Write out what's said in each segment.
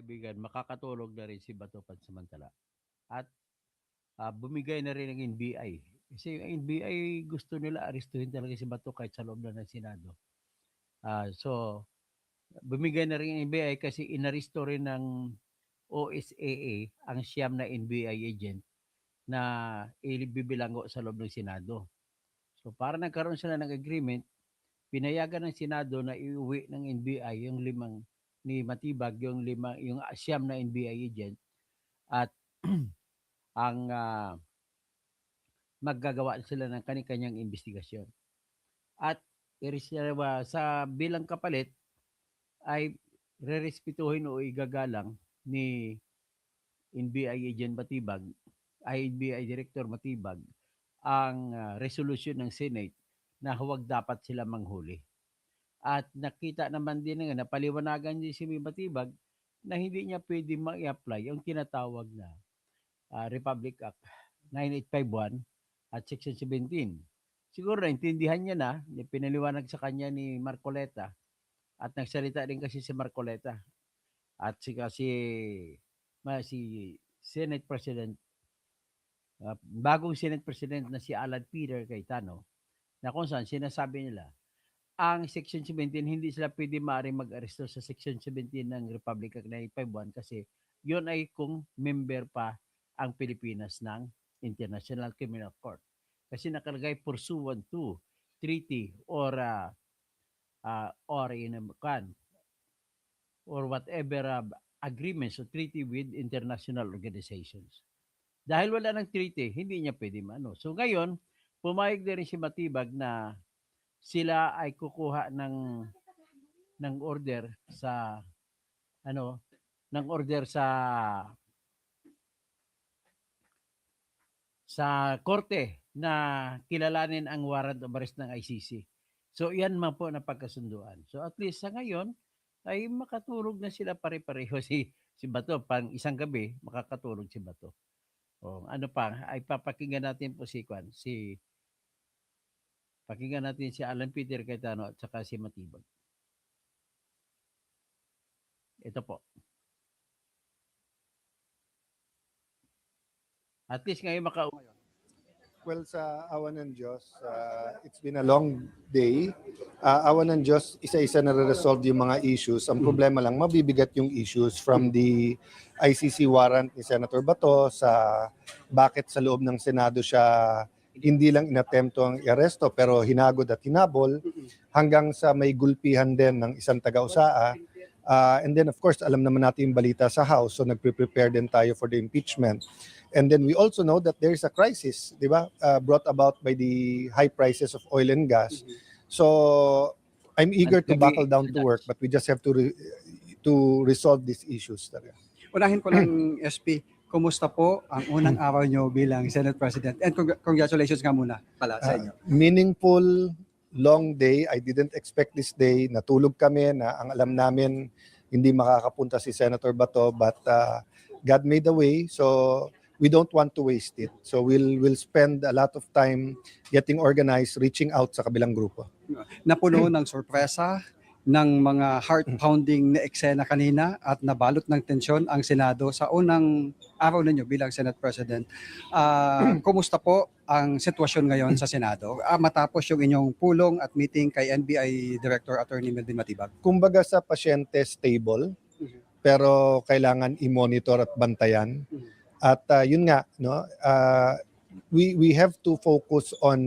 kaibigan, makakatulog na rin si Bato pansamantala. At bumigay na rin ng NBI. Kasi yung NBI gusto nila arestuhin talaga si Bato kahit sa loob na ng Senado. So, bumigay na rin ng NBI kasi inaresto rin ng OSAA ang siyam na NBI agent na ibibilanggo sa loob ng Senado. So, para nagkaroon sila ng agreement, pinayagan ng Senado na iuwi ng NBI yung limang ni Matibag, yung siyam na NBI agent at ang maggagawa sila ng kani-kanyang investigasyon. At sa bilang kapalit ay rerespetuhin o igagalang ni NBI agent Matibag ay NBI Director Matibag ang resolution ng Senate na huwag dapat sila manghuli. At nakita naman din nga, napaliwanagan din si Matibag na hindi niya pwede ma-apply yung tinatawag na Republic Act 9851 at Section 17. Siguro naintindihan niya na, pinaliwanag sa kanya ni Marcoleta at nagsalita din kasi si Marcoleta at si Senate President, bagong Senate President na si Alan Peter Cayetano, na kung saan sinasabi nila, ang Section 17, hindi sila pwede maaaring mag-aresto sa Section 17 ng Republic Act 951 kasi yun ay kung member pa ang Pilipinas ng International Criminal Court. Kasi nakalagay pursuant to treaty or whatever agreements or treaty with international organizations. Dahil wala ng treaty, hindi niya pwede mano. So ngayon, pumayag na rin si Matibag na sila ay kukuha ng order sa korte na kilalanin ang warrant of arrest ng ICC. So yan man po na pagkasunduan. So at least sa ngayon ay makatulog na sila pare-pareho si Bato. Pang isang gabi makakatulog si Bato. Ano pa ay papakinggan natin po pakinggan natin si Alan Peter Cayetano at saka si Matibag. Ito po. At least ngayon Well, sa awa ng Diyos, it's been a long day. Awa ng Diyos, isa-isa na re-resolve yung mga issues. Ang problema lang, mabibigat yung issues from the ICC warrant ni Senator Bato sa bakit sa loob ng Senado siya hindi lang inattempto ang i-aresto pero hinagod at hinabol hanggang sa may gulpihan din ng isang taga-USAA. And then of course, alam naman natin yung balita sa House, so nagpre-prepare din tayo for the impeachment. And then we also know that there is a crisis, di ba, brought about by the high prices of oil and gas. So I'm eager to buckle down to work, but we just have to resolve these issues. Unahin ko lang, SP, kumusta po ang unang araw nyo bilang Senate President? And congratulations nga muna pala sa inyo. Meaningful, long day. I didn't expect this day. Natulog kami na ang alam namin hindi makakapunta si Senator Bato, but God made a way. So we don't want to waste it. So we'll spend a lot of time getting organized, reaching out sa kabilang grupo. Napuno ng sorpresa, ng mga heart-pounding na eksena kanina at nabalot ng tensyon ang Senado sa unang araw ninyo bilang Senate President. Kumusta po ang sitwasyon ngayon sa Senado matapos yung inyong pulong at meeting kay NBI Director Attorney Melvin Matibag? Kumbaga sa pasyente, stable, pero kailangan i-monitor at bantayan. At yun nga, no, we have to focus on,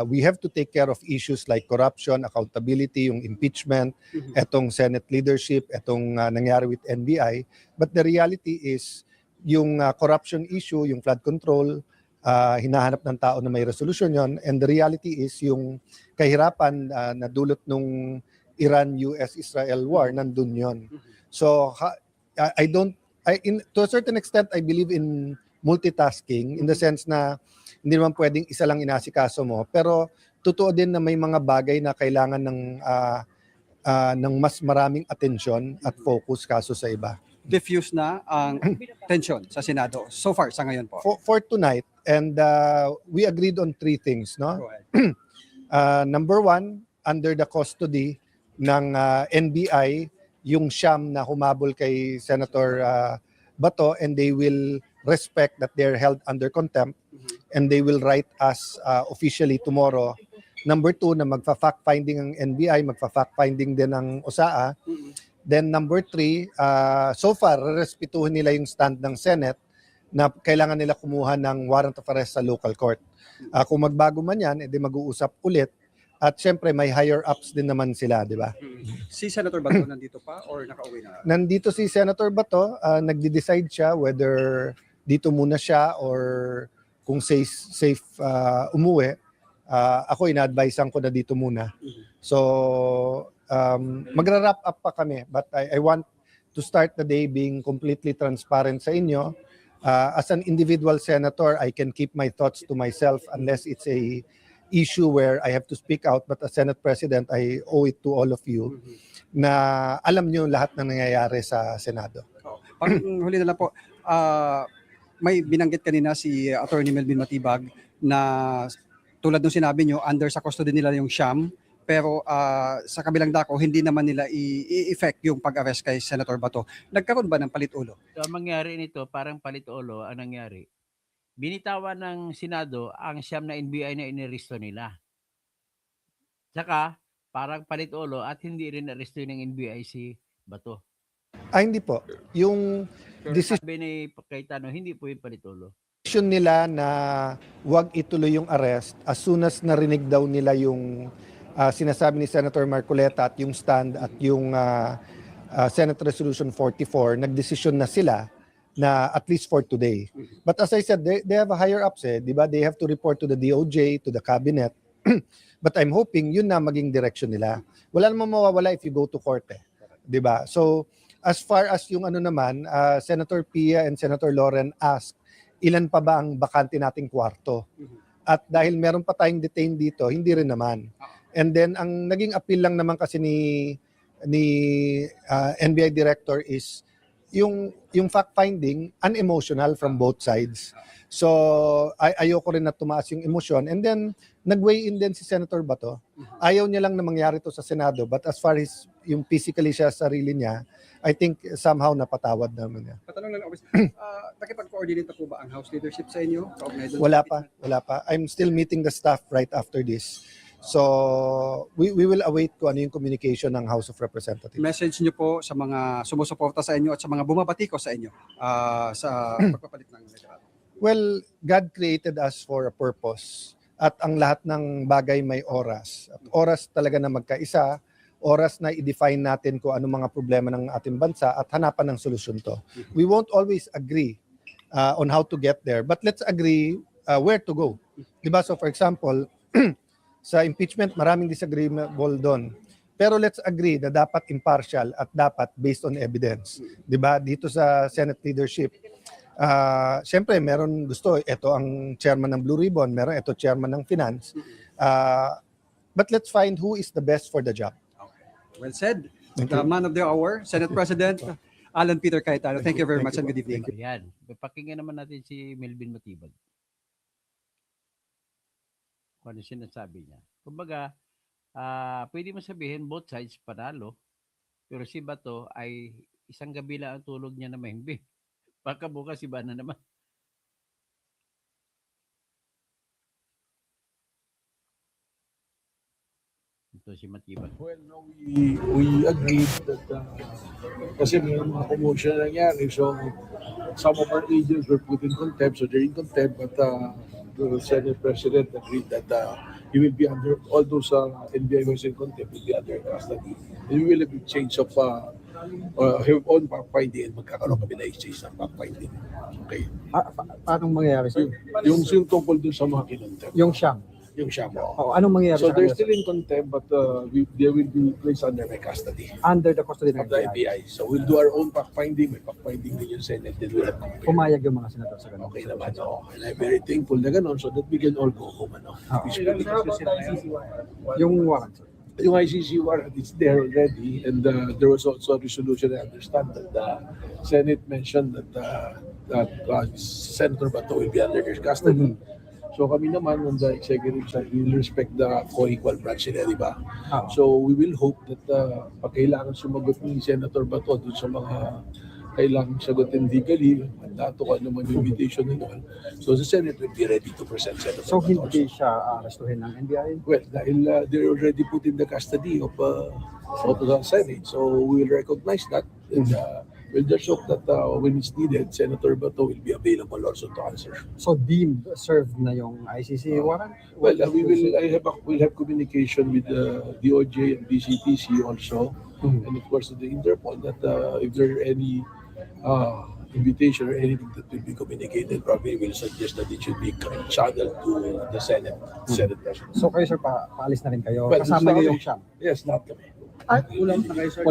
we have to take care of issues like corruption, accountability, yung impeachment, etong Senate leadership, etong nangyari with NBI. But the reality is, yung corruption issue, yung flood control, hinahanap ng tao na may resolution yon. And the reality is, yung kahirapan na dulot nung Iran-US-Israel war, nandun yon. So, to a certain extent, I believe in multitasking in the sense na hindi naman pwedeng isa lang inasikaso mo. Pero totoo din na may mga bagay na kailangan ng mas maraming atensyon at focus kaso sa iba. Diffuse na ang tensyon sa Senado so far sa ngayon po? For tonight, and we agreed on 3 things. No? Number 1, under the custody ng NBI, yung siyam na humabol kay Senator Bato, and they will respect that they're held under contempt, and they will write us officially tomorrow. Number 2, na magfa-fact finding ang NBI, magfa-fact finding din ang OSAA. Then number 3, so far, respetuhin nila yung stand ng Senate na kailangan nila kumuha ng warrant of arrest sa local court. Kung magbago man yan, edi mag-uusap ulit. At syempre, may higher ups din naman sila, di ba? Si Senator Bato nandito pa or nakauwi na? Nandito si Senator Bato, nagde-decide siya whether dito muna siya or kung safe umuwi. Ako ina-advisean ko na dito muna. So, magra-wrap up pa kami, but I want to start the day being completely transparent sa inyo. As an individual senator, I can keep my thoughts to myself unless it's a issue where I have to speak out, but as Senate President, I owe it to all of you na alam nyo lahat ng nangyayari sa Senado. Pang huli na lang po, may binanggit kanina si Attorney Melvin Matibag na tulad ng sinabi nyo, under sa custody nila yung Siam, pero sa kabilang dako, hindi naman nila i-effect yung pag-arrest kay Senator Bato. Nagkaroon ba ng palit-ulo? So, ang mangyari nito, parang palit-ulo ang nangyari. Binitawan ng Senado ang siyam na NBI na iniresto nila. Saka, parang palit-ulo at hindi rin aresto ng NBI si Bato. Hindi po. Yung decision Sabi ni Cayetano, hindi po yung palit-ulo. nila na wag ituloy yung arrest as soon as narinig daw nila yung sinasabi ni Senator Marcoleta at yung stand at yung Senate Resolution 44, nagdesisyon na sila na at least for today. But as I said, they have a higher ups, di ba? They have to report to the DOJ, to the cabinet. But I'm hoping yun na maging direction nila. Wala namang mawawala if you go to court, di ba? So as far as yung ano naman, Senator Pia and Senator Loren asked, ilan pa ba ang bakante nating kwarto? At dahil meron pa tayong detained dito, hindi rin naman. And then ang naging appeal lang naman kasi ni NBI director is yung fact finding unemotional from both sides. So ayoko rin na tumaas yung emosyon, and then nag-weigh in din si Senator Bato. Ayaw niya lang na mangyari to sa Senado, but as far as yung physically siya sarili niya, I think somehow napatawad naman niya. Patanong lang, nakipag-coordinate na po ba ang House leadership sa inyo? Wala pa. I'm still meeting the staff right after this. So we will await kung ano yung communication ng House of Representatives. Message niyo po sa mga sumusuporta sa inyo at sa mga bumabati ko sa inyo sa pagpapalit ng liderato. Well, God created us for a purpose. At ang lahat ng bagay may oras. At oras talaga na magkaisa, oras na i-define natin kung ano mga problema ng ating bansa at hanapan ng solusyon to. We won't always agree on how to get there, but let's agree where to go. Diba? So for example, sa impeachment, maraming disagreeable doon. Pero let's agree na dapat impartial at dapat based on evidence. Diba? Dito sa Senate leadership, siyempre, meron gusto, ito ang chairman ng Blue Ribbon, meron ito chairman ng Finance. But let's find who is the best for the job. Well said. Thank The you. man of the hour, Senate President Alan Peter Cayetano. Thank you very much and good evening. Yan. Pakinggan naman natin si Melvin Matibag. Kung ano sinasabi niya. Kumbaga, pwede mo sabihin both sides panalo, pero si Bato ay isang gabi lang ang tulog niya na mahimbing. Baka bukas iba na naman. Ito si Matibag. Well, no, we agreed that kasi may mga commotion na nangyari, so some of our agents were put in contempt, so they're in contempt, but the Senate President agreed that he will be under, all those NBI was in contempt, will be under custody. And we will have a change of her own fact-finding and magkakaroon kami na exchange ng fact-finding. Okay. Paano mangyayari sir? Yung tungkol dun sa mga kinontempt, Yung siyam. yung siya mo. O, anong mangyayari So sa they're kanila, still in contempt, but they will be placed under my custody. under the custody ng Of the NBI? FBI. So we'll do our own fact-finding. May fact-finding din yung Senate. Then we'll have compare. Pumayag yung mga senador sa ganun. Okay naman. Oh. And I'm very thankful na gano'n so that we can all go home. Peacefully. Yung warrant sir. Yung ICC warrant, it's there already. And there was also a resolution. I understand that the Senate mentioned that Senator Bato will be under their custody. So kami naman on the executive side, we will respect the co-equal branch nila, di ba? Ah. So we will hope that pag kailangan sumagot ni Senator Bato dun sa mga kailangan sagutin legally, mandato kung ano man yung invitation and all. So the Senate will be ready to present Senator So Bato hindi also. siya arestuhin ng NBI? Well, dahil they're already put in the custody of the Senate, so we will recognize that and we'll just hope that when it's needed, Senator Bato will be available also to answer. So deemed served na yung ICC warrant? Well, we'll have communication with the DOJ and DCTC also, and of course the Interpol that if there are any invitation or anything that will be communicated, probably will suggest that it should be channeled to the Senate President. So kayo sir, paalis na rin kayo. Well, Kasama niyo sorry. yung Siam. Yes, not kami. Kulang na kayo sir.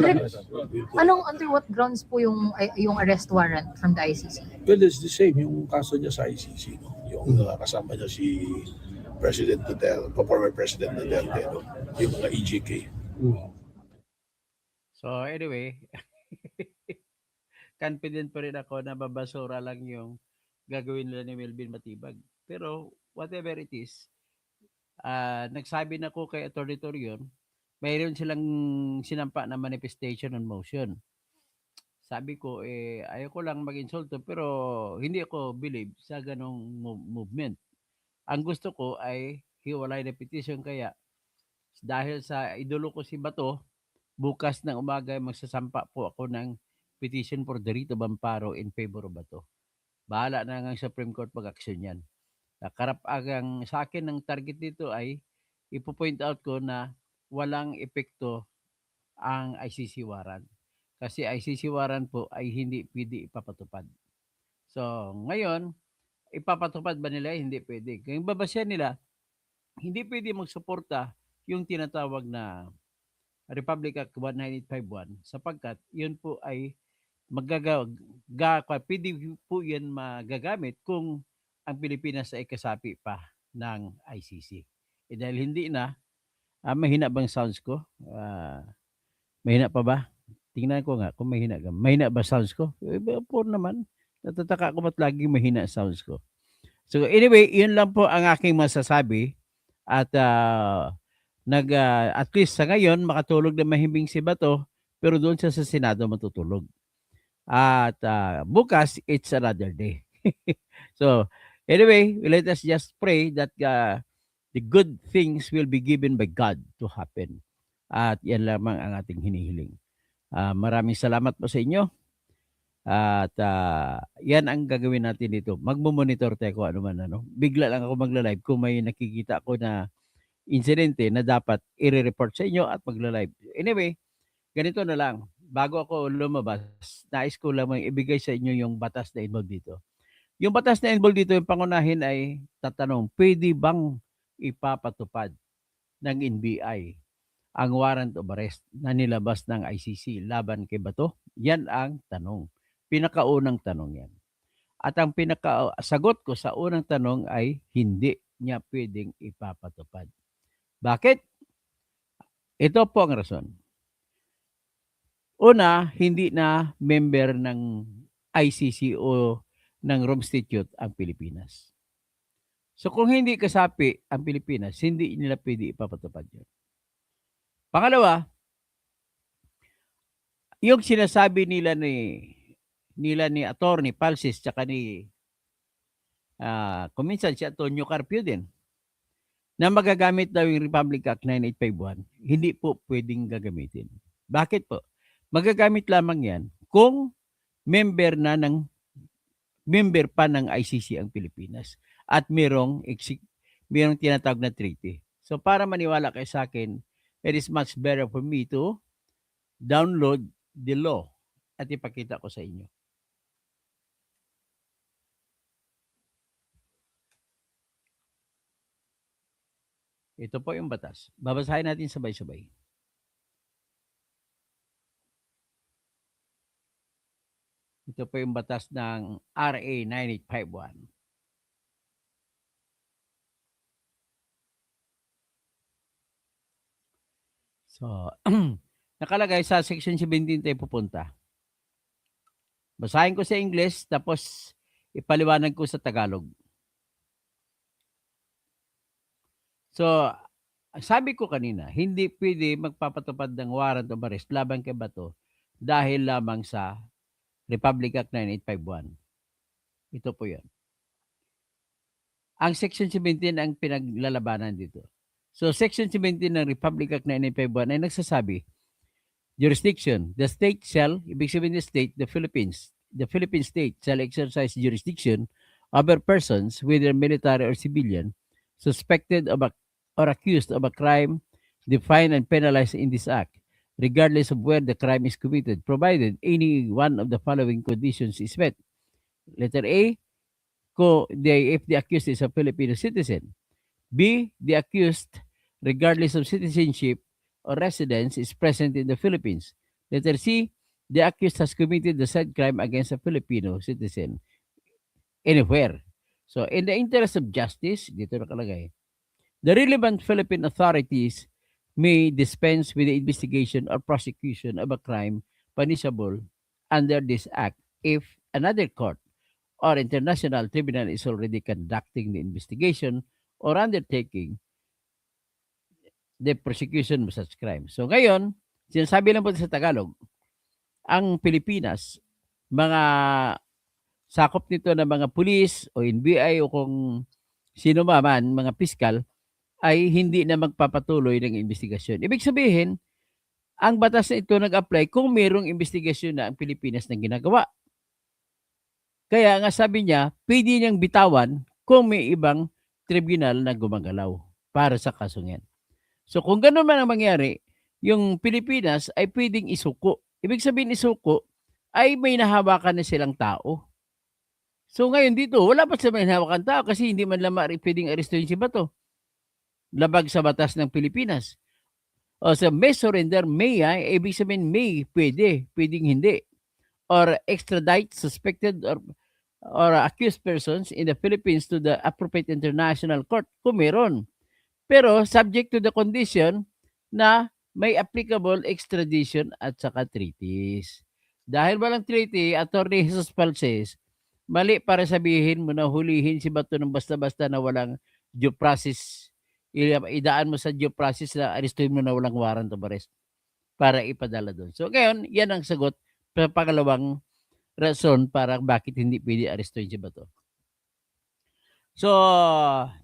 Anong under what grounds po yung arrest warrant from the ICC? Well, it's the same. Yung kaso niya sa ICC, no? Yung kasama niya si President Duterte, former President Duterte, no? Yung mga EJK. So anyway, confident pa rin ako na babasura lang yung gagawin nila ni Melvin Matibag. Pero whatever it is, nagsabi na ko kay Atty. Torion, mayroon silang sinampa na manifestation on motion. Sabi ko, ayoko lang mag-insulto pero hindi ako believe sa ganong movement. Ang gusto ko ay hiwalay na petition kaya dahil sa idolo ko si Bato, bukas ng umaga magsasampa po ako ng petition for the writ of amparo in favor of Bato. Bahala na ang Supreme Court pag-aksyon yan. Karapagang sa akin ng target dito ay ipo-point out ko na walang epekto ang ICC warrant. Kasi ICC warrant po ay hindi pwede ipapatupad. So, ngayon, ipapatupad ba nila? Hindi pwede. Kung babasya nila, hindi pwede magsuporta yung tinatawag na Republic Act 19851 sapagkat yun po ay pwede po yan magagamit kung ang Pilipinas ay kasapi pa ng ICC. Dahil hindi na, mahina bang sounds ko? Mahina pa ba? Tingnan ko nga kung mahina ka. Mahina ba sounds ko? Po naman. Natataka ko ba't lagi mahina sounds ko. So anyway, yun lang po ang aking masasabi. At at least sa ngayon, makatulog na mahimbing si Bato, pero doon siya sa Senado matutulog. At bukas, it's another day. So anyway, let us just pray that the good things will be given by God to happen. At yan lamang ang ating hinihiling. Maraming salamat po sa inyo. At yan ang gagawin natin dito. Magmo-monitor tayo kung ano man. Bigla lang ako magla-live kung may nakikita ko na insidente na dapat i-report sa inyo at magla-live. Anyway, ganito na lang. Bago ako lumabas, nais ko lamang ibigay sa inyo yung batas na involved dito. Yung batas na involved dito, yung pangunahin ay tatanong, pwede bang ipapatupad ng NBI ang warrant of arrest na nilabas ng ICC laban kay Bato? Yan ang tanong. Pinakaunang tanong yan. At ang pinakasagot ko sa unang tanong ay hindi niya pwedeng ipapatupad. Bakit? Ito po ang rason. Una, hindi na member ng ICC o ng Rome Statute ang Pilipinas. So kung hindi kasapi ang Pilipinas, hindi nila pwede ipapatupad yun. Pangalawa, yung sinasabi nila ni Attorney Palsis tsaka ni kuminsan si Antonio Carpio din na magagamit daw yung Republic Act 9851, hindi po pwedeng gagamitin. Bakit po? Magagamit lamang yan kung member pa ng ICC ang Pilipinas at merong tinatawag na treaty. So para maniwala kayo sa akin, it is much better for me to download the law at ipakita ko sa inyo. Ito po yung batas. Babasahin natin sabay-sabay. Ito po yung batas ng RA 9851. So, nakalagay sa section 17 tayo pupunta. Basahin ko sa English tapos ipaliwanag ko sa Tagalog. So, sabi ko kanina, hindi pwede magpapatupad ng warrant of arrest laban kay Bato dahil lamang sa Republic Act 9851. Ito po yun. Ang Section 17 ang pinaglalabanan dito. So, Section 17 ng Republic Act 9851 ay nagsasabi, jurisdiction, the state shall, ibig sabihin the Philippine state shall exercise jurisdiction over persons, whether military or civilian, suspected of or accused of a crime defined and penalized in this act, regardless of where the crime is committed, provided any one of the following conditions is met. Letter A, if the accused is a Filipino citizen. B, the accused, regardless of citizenship or residence, is present in the Philippines. Letter C, the accused has committed the said crime against a Filipino citizen anywhere. So, in the interest of justice, dito nakalagay, the relevant Philippine authorities may dispense with the investigation or prosecution of a crime punishable under this act if another court or international tribunal is already conducting the investigation or undertaking the prosecution of such crime. So ngayon, sinasabi lang po sa Tagalog, ang Pilipinas, mga sakop nito ng mga pulis o NBI o kung sino man, mga piskal, ay hindi na magpapatuloy ng investigasyon. Ibig sabihin, ang batas na ito nag-apply kung mayroong investigasyon na ang Pilipinas na ginagawa. Kaya nga sabi niya, pwede niyang bitawan kung may ibang tribunal na gumagalaw para sa kasong yan. So kung gano'n man ang mangyari, yung Pilipinas ay pwedeng isuko. Ibig sabihin isuko ay may nahawakan na silang tao. So ngayon dito, wala pa silang may nahawakan tao kasi hindi man lang pwedeng arestuhin si Bato. Labag sa batas ng Pilipinas. O sa may surrender, may ay, ibig sabihin may, pwedeng hindi. Or extradite suspected or accused persons in the Philippines to the appropriate international court kung meron. Pero subject to the condition na may applicable extradition at saka treaties. Dahil walang treaty, Attorney Jesus Palces, mali para sabihin mo na hulihin si Bato ng basta-basta na walang due process. Idaan mo sa due process na arestuhin mo na walang warrant of arrest para ipadala doon. So ngayon, yan ang sagot sa pangalawang rason para bakit hindi pwede arestuhin si Bato. So,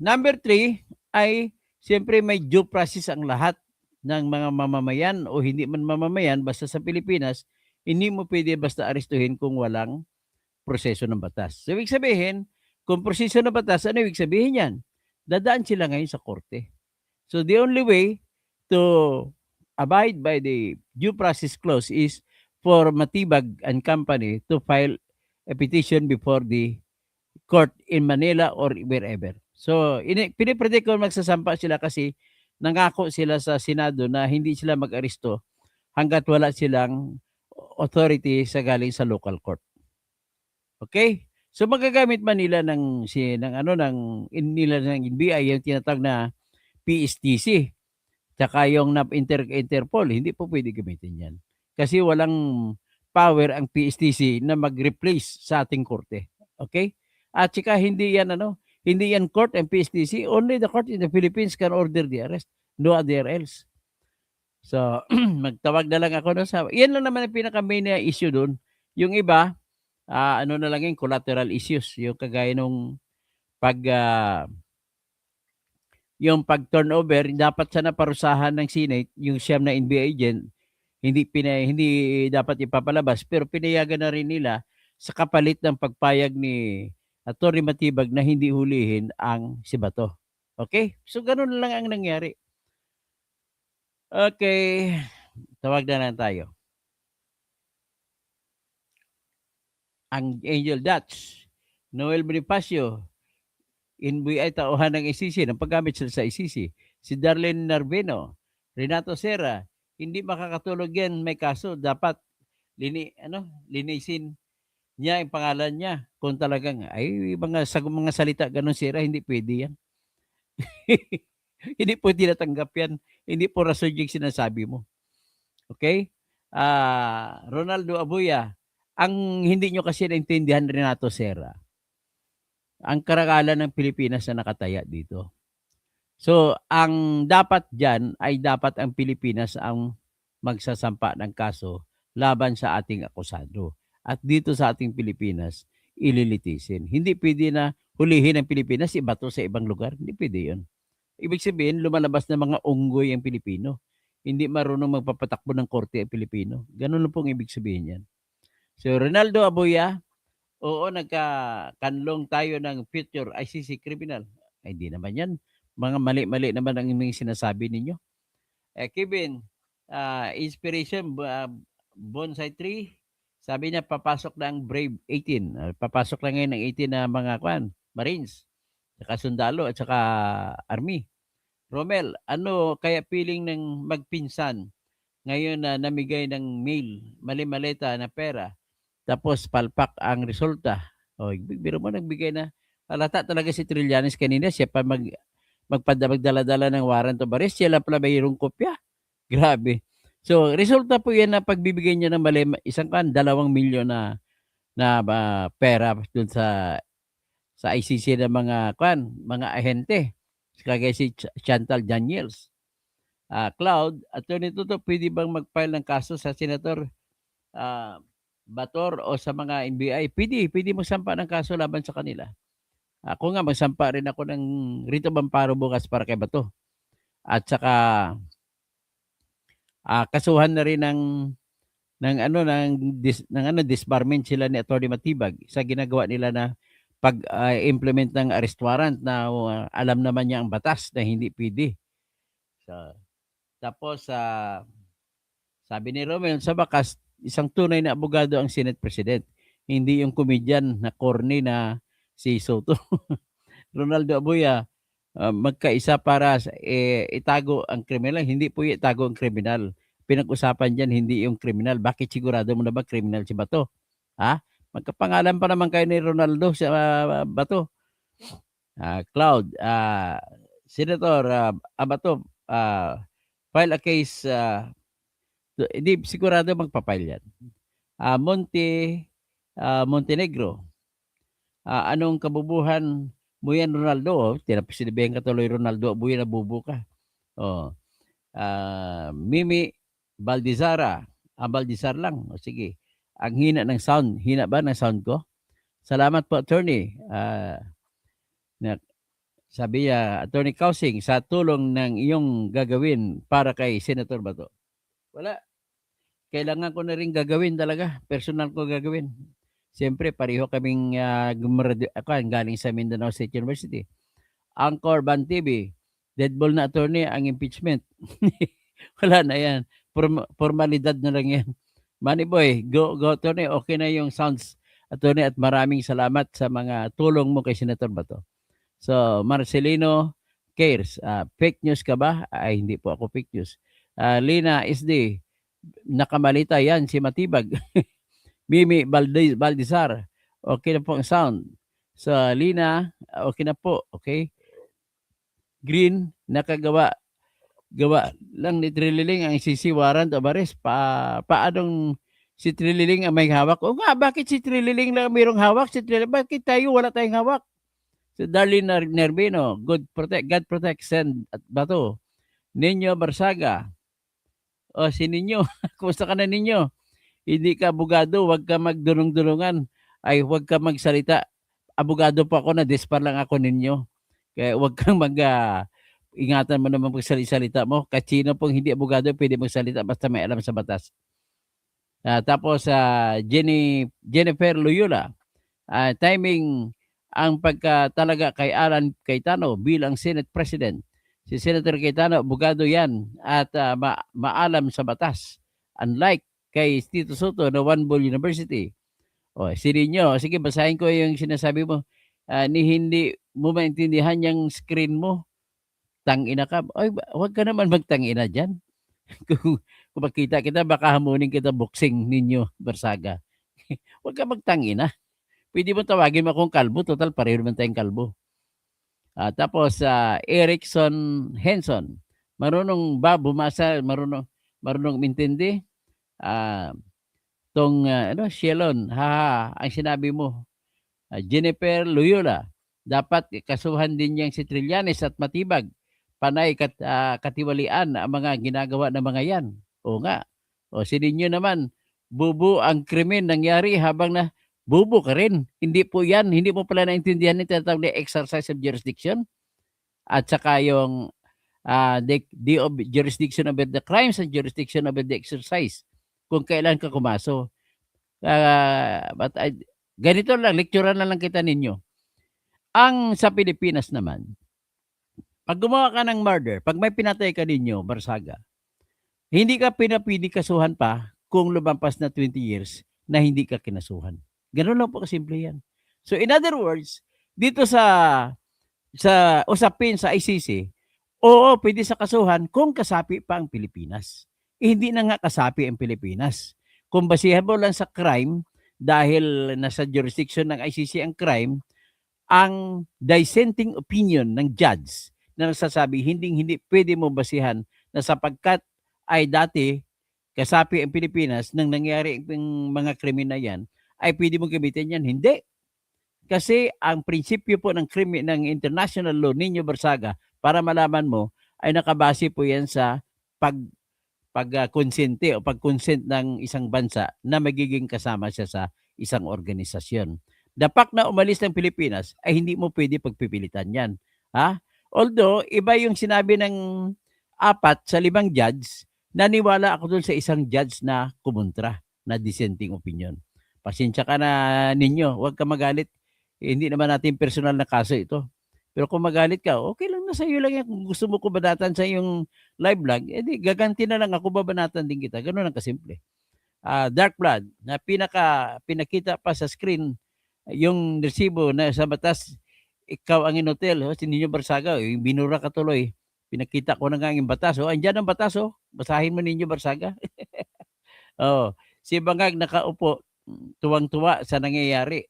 number 3 ay siyempre may due process ang lahat ng mga mamamayan o hindi man mamamayan basta sa Pilipinas, hindi mo pwede basta arestuhin kung walang proseso ng batas. So, ibig sabihin, kung proseso ng batas, ano ibig sabihin yan? Dadaan sila ngayon sa korte. So, the only way to abide by the due process clause is for Matibag and Company to file a petition before the court in Manila or wherever. So, pinipredict ko magsasampa sila kasi nangako sila sa Senado na hindi sila mag-aresto hanggat wala silang authority sa galing sa local court. Okay? So magagamit man nila ng NBI yung tinatawag na PSTC. Tsaka yung Interpol, hindi po pwede gamitin yan. Kasi walang power ang PSTC na mag-replace sa ating korte. Okay? At saka hindi yan court and PSTC, only the court in the Philippines can order the arrest, no other else. So, magtawag na lang ako yan lang naman ang pinaka-main na issue doon. Yung iba, na lang yung collateral issues, yung kagaya nung yung pag-turnover, dapat sana parusahan ng Senate, yung siyam na NBI agent, hindi dapat ipapalabas, pero pinayagan na rin nila sa kapalit ng pagpayag ni Atty. Matibag na hindi hulihin ang si Bato. Okay? So, ganun lang ang nangyari. Okay. Tawag na lang tayo. Ang Angel Dutch, Noel Bonifacio, NBI tauhan ng ICC, ng paggamit sila sa ICC. Si Darlene Narveno, Renato Serra, hindi makakatulog yan, may kaso. Dapat linisin niya yung pangalan niya. Kung talagang, mga salita ganun sira, hindi pwede yan. Hindi po tinatanggap yan. Hindi po rason yung sinasabi mo. Okay? Ronaldo Abuya, ang hindi nyo kasi naintindihan, Renato Serra, ang karangalan ng Pilipinas na nakataya dito. So, ang dapat diyan ay dapat ang Pilipinas ang magsasampa ng kaso laban sa ating akusado. At dito sa ating Pilipinas, ililitisin. Hindi pwede na hulihin ang Pilipinas, ibato sa ibang lugar. Hindi pwede yun. Ibig sabihin, lumalabas na mga unggoy ang Pilipino. Hindi marunong magpapatakbo ng korte ang Pilipino. Ganun lang pong ibig sabihin yan. So, Ronaldo Abuya, oo, nagkakanlong tayo ng future ICC criminal. Ay, hindi naman yan. Mga mali-mali naman ang mga sinasabi ninyo. Kevin, inspiration, bonsai tree, sabi niya papasok na ang Brave 18. Papasok na ngayon ng 18 na mga Marines, saka sundalo at saka Army. Romel, ano kaya feeling ng magpinsan ngayon na namigay ng mail, mali-maleta na pera, tapos palpak ang resulta? O, biro mo, nagbigay na. Halata talaga si Trillanes kanina, siya pa magdala-dala ng warrant of arrest, siya lang pala mayroong kopya. Grabe. So, resulta po yan na pagbibigay niya ng mali, 2 milyon na pera dun sa ICC ng mga ahente. Kagaya si Chantal Daniels. Cloud, Attorney Tuto, pwede bang mag-file ng kaso sa Senator Bator o sa mga NBI? Pwede magsampa ng kaso laban sa kanila. Ako nga, magsampa rin ako ng writ of amparo bukas para kay Bato. At saka kasuhan na rin ng disbarment sila ni Atty. Matibag sa ginagawa nila na pag-implement ng arrest warrant na alam naman niya ang batas na hindi pwede. So, tapos sabi ni Romel, sa bakas, isang tunay na abogado ang Senate President. Hindi yung comedian na corny na si Soto. Ronaldo Abuya, magkaisa para itago ang kriminal. Hindi po itago ang kriminal. Pinag-usapan dyan, hindi yung kriminal. Bakit sigurado mo na ba kriminal si Bato? Magkapangalan pa naman kayo ni Ronaldo sa Bato. Cloud, Senator Abato, file a case, hindi sigurado magpapile yan. Montenegro, anong kabubuhan mo yan, Ronaldo? Sinabihan ka tuloy, Ronaldo, buhay na bubu ka. Mimi Baldizara, Baldizar lang. O sige, ang hina ng sound. Hina ba ng sound ko? Salamat po, attorney. Sabi niya, Attorney Kausing, sa tulong ng iyong gagawin para kay Senator Bato. Wala. Kailangan ko na rin gagawin talaga. Personal ko gagawin. Siyempre, pareho kaming galing sa Mindanao State University. Angkor Ban TV, deadball na attorney ang impeachment. Wala na yan. Formalidad na lang yan. Manny Boy, go attorney. Okay na yung sounds, attorney, at maraming salamat sa mga tulong mo kay Senator Bato. So, Marcelino Cares, fake news ka ba? Ay, hindi po ako fake news. Lina SD, nakamalita yan si Matibag. Mimi Baldizar, okay na po ang sound. So, Lina, okay na po, okay? Green, gawa lang ni Trililing ang ICC warrant of arrest. Paanong si Trililing ang may hawak? O nga, bakit si Trililing lang mayroong hawak? Bakit tayo wala tayong hawak? So, Darlene Nervino, God protect, send at Bato. Ninyo Barsaga, si Ninyo, kumusta ka na Ninyo? Hindi ka abogado, wag ka magdulong-dulungan, ay wag ka magsalita. Abogado pa ako, na-dispar lang ako Ninyo. Kaya wag kang ingatan mo naman pagsalita mo. Kasi sino pong hindi abogado, pwede magsalita basta may alam sa batas. Tapos, Jennifer Loyola, timing ang pagkatalaga kay Alan Cayetano bilang Senate President. Si Senator Cayetano, abogado yan at maalam sa batas. Unlike kay Tito Soto na One Bull University. Sirinyo, sige, basahin ko yung sinasabi mo. Hindi mo maintindihan yung screen mo. Tangina ka. Ay, wag ka naman magtangina dyan. kung makita kita, baka hamunin kita boxing ninyo, Barsaga. Wag ka magtangina. Pwede mo tawagin mo akong kalbo. Total, pareho naman tayong kalbo. Tapos, Erickson Henson. Marunong ba bumasa? Marunong mintindi? Shelon. Ang sinabi mo. Jennifer Loyola. Dapat kasuhan din niyang si Trillanes at Matibag panay katiwalian ang mga ginagawa ng mga yan. O nga. O si ninyo naman, bubu ang krimen nangyari habang na bubu ka rin. Hindi po yan. Hindi mo pala naintindihan yung tinatawag na exercise of jurisdiction. At saka yung jurisdiction over the crimes and jurisdiction over the exercise. Kung kailan ka kumaso. Ganito lang, lecturean na lang kita ninyo. Ang sa Pilipinas naman, pag gumawa ka ng murder, pag may pinatay ka ninyo, Barsaga, hindi ka pinapili kasuhan pa kung lumampas na 20 years na hindi ka kinasuhan. Ganun lang po kasimple yan. So in other words, dito sa usapin sa ICC, oo, pwede sa kasuhan kung kasapi pa ang Pilipinas. Hindi na nga kasapi ang Pilipinas. Kung basihan mo lang sa crime, dahil nasa jurisdiction ng ICC ang crime, ang dissenting opinion ng judge na nagsasabi hindi pwede mo basihan na sapagkat ay dati kasapi ang Pilipinas nang nangyari ang mga krimen na yan, ay pwede mong gamitin yan. Hindi. Kasi ang prinsipyo po ng ng international law ninyo, Barsaga, para malaman mo, ay nakabase po yan sa pagkonsente o pag-consent ng isang bansa na magiging kasama siya sa isang organisasyon. Dapat na umalis ng Pilipinas ay hindi mo pwede pagpipilitan yan. Ha? Although, iba yung sinabi ng 4 sa 5 judge, naniwala ako dun sa isang judge na kumontra, na dissenting opinion. Pasensya ka na ninyo, huwag ka magalit. Hindi naman natin personal na kaso ito. Pero kung magalit ka, okay lang na sa iyo lang yan. Kung gusto mo ko banatan sa yung live vlog, edi gaganti na lang ako, babanatan din kita. Ganun lang kasimple. Dark blood, na pinakita pa sa screen, yung resibo na sa batas, ikaw ang inotel, si Ninyo Barsaga, yung binura ka tuloy. Pinakita ko na nga yung batas. Andyan ang batas, basahin mo Ninyo Barsaga. Si Bangag nakaupo, tuwang-tuwa sa nangyayari.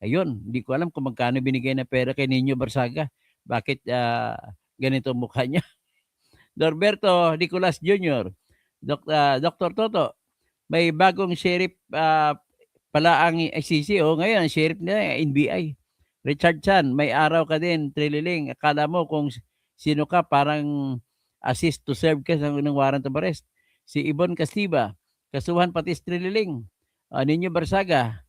Ayun, hindi ko alam kung magkano binigay na pera kay Ninyo Barsaga. Bakit ganito mukha niya? Norberto Nicolas Jr., Dr. Toto, may bagong sheriff pala ang ICC. Ngayon, ang sheriff nila, NBI. Richard Chan, may araw ka din, Trililing. Akala mo kung sino ka, parang assist to serve ka ng warrant of arrest. Si Ibon Castiba, kasuhan pati si Trililing. Ninyo Barsaga,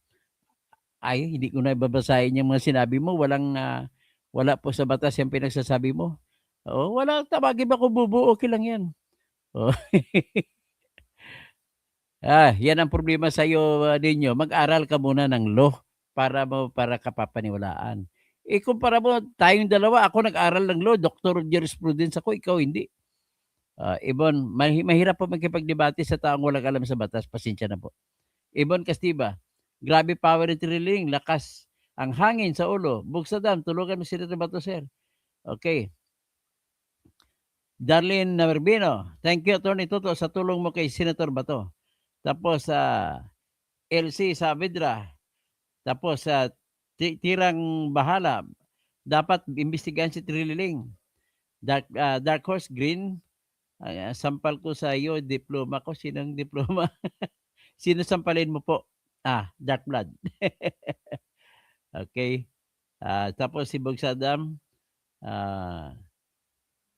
ay, hindi ko na babasahin yung mga sinabi mo. Wala po sa batas yung pinagsasabi mo. Wala, tawagin ba ko bubu, okay lang yan. Yan ang problema sa iyo ninyo. Mag-aral ka muna ng law para kapapaniwalaan. Kumpara mo, tayong dalawa, ako nag-aral ng law, Doctor of Jurisprudence ako, ikaw hindi. Ibon, mahirap po magkipagdebate sa taong walang alam sa batas. Pasensya na po. Ibon Castiba, grabe power ni Trililing, lakas ang hangin sa ulo. Bugsadam, tulugan mo sila Bato, sir. Okay. Darlene Naverbino, thank you, Attorney Toto, sa tulong mo kay Senator Bato. Tapos LC Saavedra, tapos Tirang Bahala, dapat imbestigahan si Trililing. Dark Horse Green, sampal ko sa iyo, diploma ko. Sinong diploma? Sino sampalin mo po? Dark Blood. Okay. Tapos si Bugsadam,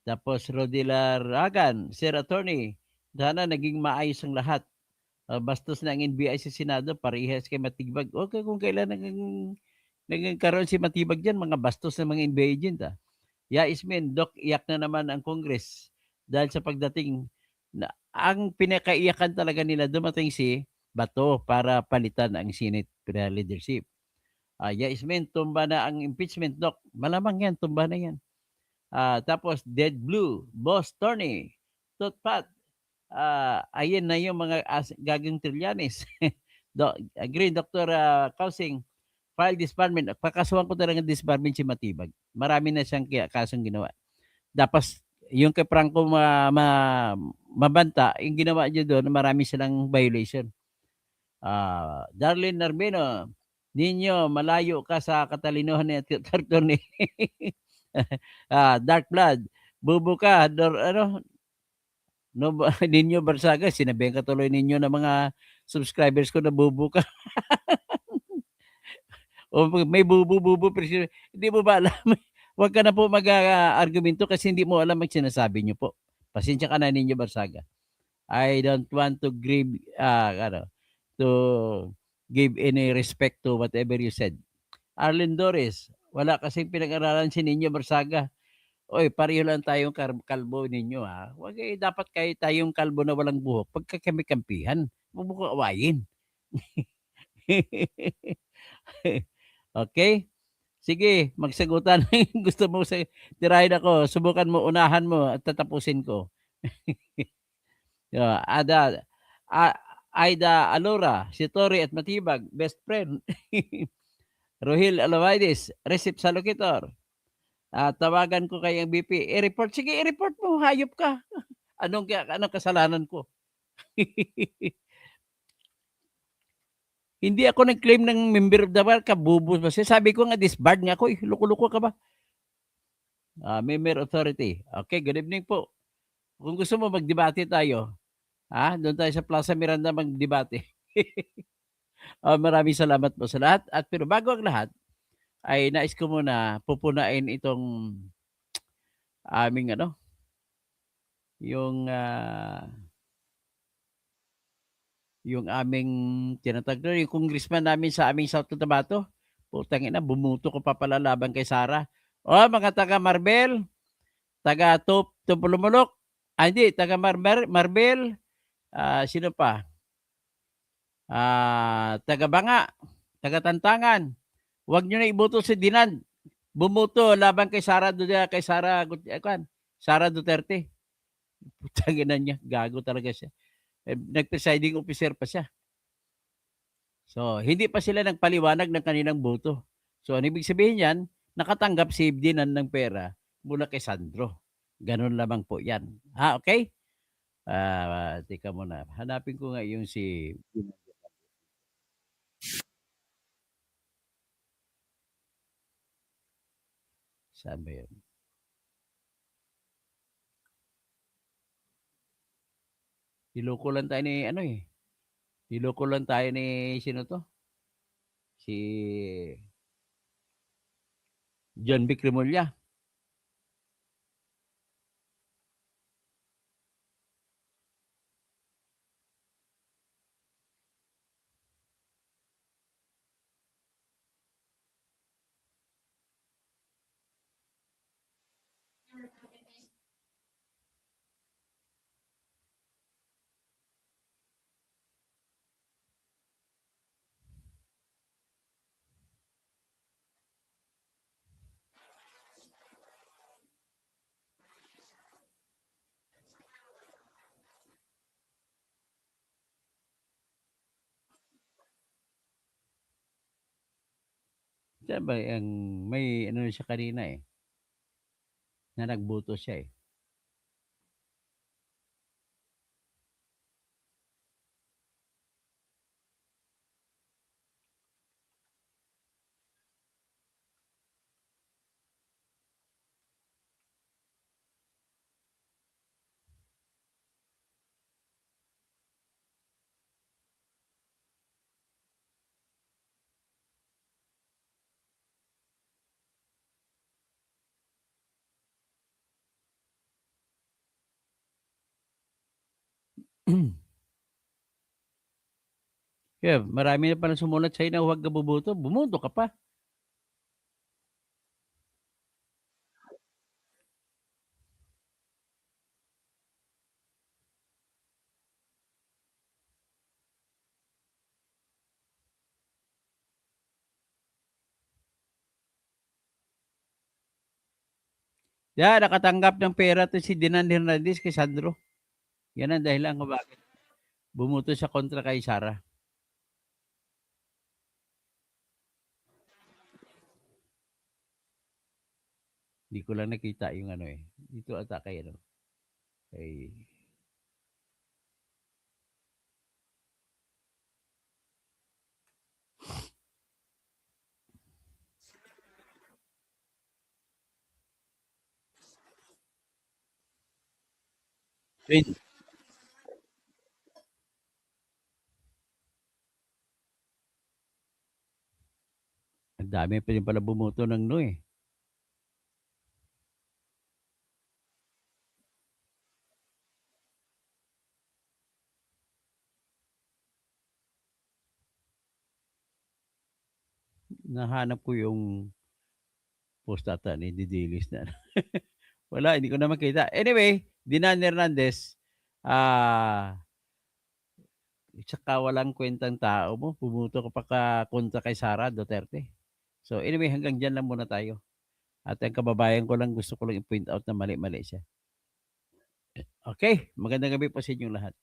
tapos Rodilar Ragan, Sir Attorney, sana naging maayos ang lahat. Bastos na ang NBI sa Senado, parehas kay Matibag. Okay, kung kailan nagkaroon si Matibag dyan, mga bastos na mga NBI agent. Ismin, Doc, iyak na naman ang Congress dahil sa pagdating na ang pinakaiyakan talaga nila, dumating si Bato para palitan ang Senate leadership. Ismin, tumba na ang impeachment, Doc. Malamang yan, tumba na yan. Tapos Dead Blue, Boss Tony, Totpat, ayan na yung mga gagang Trillanes. Agree, Dr. Kausing, file disbarment. Pakasuhan ko talaga disbarment si Matibag. Marami na siyang kasong ginawa. Tapos yung kay Franco mabanta, yung ginawa niya doon, marami silang violation. Darlene Narbino, ninyo, malayo ka sa katalinuhan ni Atty. Dark Blood, bubo ka, Ninyo Barsaga, sinabihan ka tuloy ninyo ng mga subscribers ko na bubo ka. O may bubo, pero hindi mo ba alam, Huwag ka na po mag-argumento kasi hindi mo alam ang sinasabi niyo po. Pasensya ka na ninyo, Barsaga. I don't want to to give any respect to whatever you said. Arlen Dores, wala kasing pinag-aralan si Ninyo Barsaga. Oy, pareho lang tayong kalbo ninyo ha. Wag dapat kayo tayong kalbo na walang buhok. Pagka kami kampihan, huwag mo ko awayin. Okay? Sige, magsagutan gusto mo sa tirahin ako. Subukan mo, unahan mo at tatapusin ko. Aida Alora, si Tori at Matibag, best friend. Rohil Alawaides, Recep Salokitor. Tawagan ko kay ang BP. I-report. Sige, i-report mo. Hayop ka. Anong kasalanan ko? Hindi ako nag-claim ng member of the bar. Kabubos ba siya? Sabi ko nga, disbarred nga ako. Loko-loko ka ba? Member authority. Okay, good evening po. Kung gusto mo magdebate tayo, doon tayo sa Plaza Miranda magdebate. Maraming salamat po sa lahat. At pero bago ang lahat, ay nais ko muna pupunain itong aming yung aming tinatag doon, yung congressman namin sa aming South Cotabato. Putang ina, bumuto ko pa pala laban kay Sara. Mga taga Marbel, taga Tupulumulok, hindi, taga Marbel, sino pa? Taga Banga, taga Tantangan. Huwag nyo na iboto si Dinan. Bumuto laban kay Sara Duterte. Putang ina niya, gago talaga siya. Nag-presiding officer pa siya. So, hindi pa sila nagpaliwanag ng kanilang boto. So, ano ibig sabihin yan? Nakatanggap si Dinan ng pera mula kay Sandro. Ganun lamang po yan. Okay? Teka muna. Hanapin ko nga yung si... Saan ba yun? Niloko lang tayo ni Niloko lang tayo ni sino to? Si John Vic Remulla. Siya ba ang may siya kanina na nagboto siya . Kaya marami na pala sumulat sa'yo na huwag ka bumoto. Bumoto ka pa. Nakatanggap ng pera to si Dinan Hernandez kay Sandro. Yan ang dahilan kung bakit bumoto siya kontra kay Sara. Hindi ko lang nakita yung Dito ata kay kay Twin. Ang dami pa rin pala bumoto ng nahanap ko yung post ata ni Didilis na. Wala, hindi ko na makita. Anyway, Dinan Hernandez, tsaka walang kwentang tao mo. Pumuto ka pa kontra kay Sara Duterte. So anyway, hanggang dyan lang muna tayo. At ang kababayan ko lang, gusto ko lang i-point out na mali-mali siya. Okay, magandang gabi po sa inyong lahat.